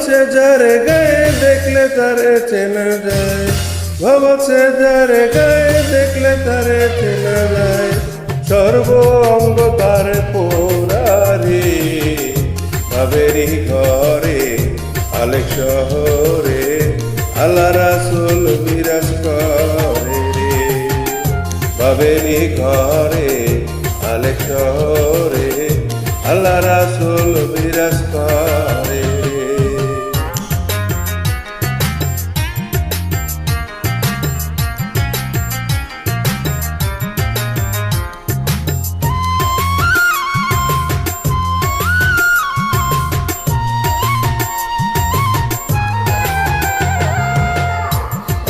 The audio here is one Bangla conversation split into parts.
আছে যারে গায়ে দেখলে তারে চেনা যায়, ভাব আছে যারে গায়ে দেখলে তারে চেনা যায়, সর্ব অঙ্গ তার পোড়ারে, ভাবেরই ঘরে আলেক শহরে আল্লাহ রাসূল বিরাজ করে রে, ভাবেরই ঘরে আলেক শহরে আল্লাহ রাসূল বিরাজ করে রে।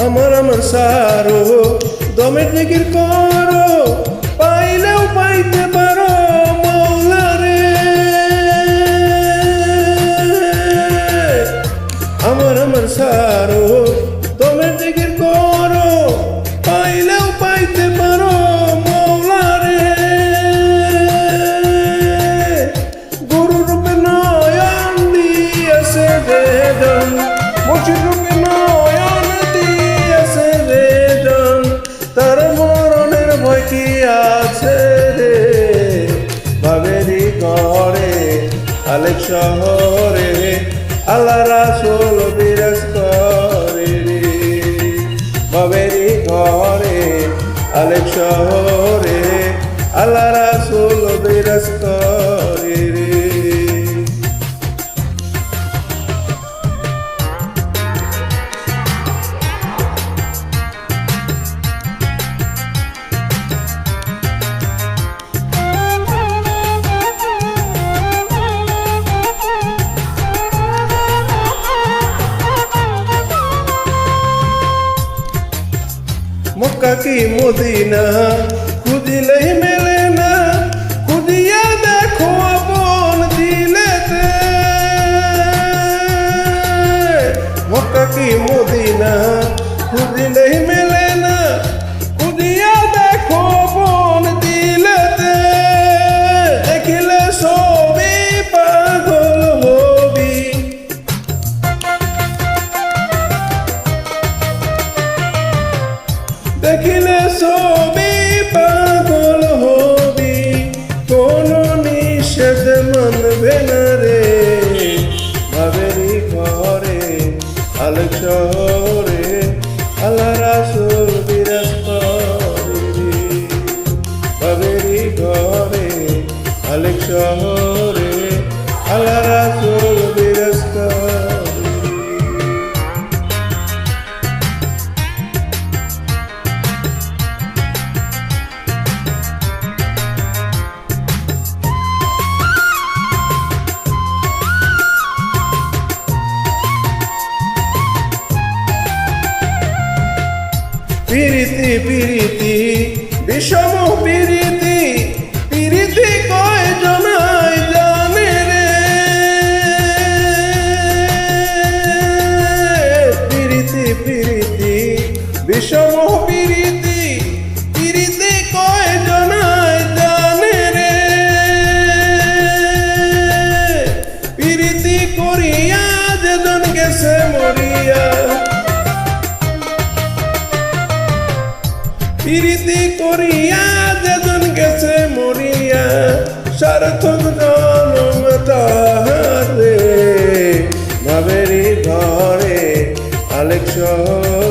আমার সারো দমের জিকির করো, পাইলেও পাইতে পারো মওলা রে, আমার সারো দমের জিকির করো, পাইলেও পাইতে পারো মওলা রে, গুরু রূপে নয়ন দিয়েছে বেদন, মুর্শিদ রূপে নয়ন দিয়েছে বেদন, তার মরণের ভয় কি আছে রে, ভাবেরই ঘরে আলেক শহরে আল্লাহ রাসূল বিরাজ করে রে, ভাবেরই ঘরে আলেক শহরে আল্লাহ রাসূল বিরাজ করে রে। মক্কা কি মদিনা খুঁজিলেই মেলে না, খুঁজিয়া দেখো আপন দিলেতে, মক্কা কি মদিনা খুঁজিলেই মেলে না, খুঁজিয়া দেখো আপন দিলেতে, দেখিলে সবই পাগল হবি, দেখিলে সবই পাগল হবি, কোন নিষেধ মানবে না রে, ভাবেরই ঘরে আলেক শহরে আল্লাহ রাসূল বিরাজ করে রে, ভাবেরই ঘরে আলেক শহরে আল্লাহ রাসূল বিরাজ করে রে। পিরিতি পিরিতি বিষম পিরিতি, পিরিতি কয় জনাই জানে রে, পিরিতি পিরিতি বিষম পিরিতি, পিরিতি কয় জনাই জানে রে, পিরিতি করিয়া যেজন গেছে মরিয়া, পিরিতি করিয়া যেজন গেছে মরিয়া, সার্থক জনম তাহার রে, ভাবেরই ঘরে আলেক শহরে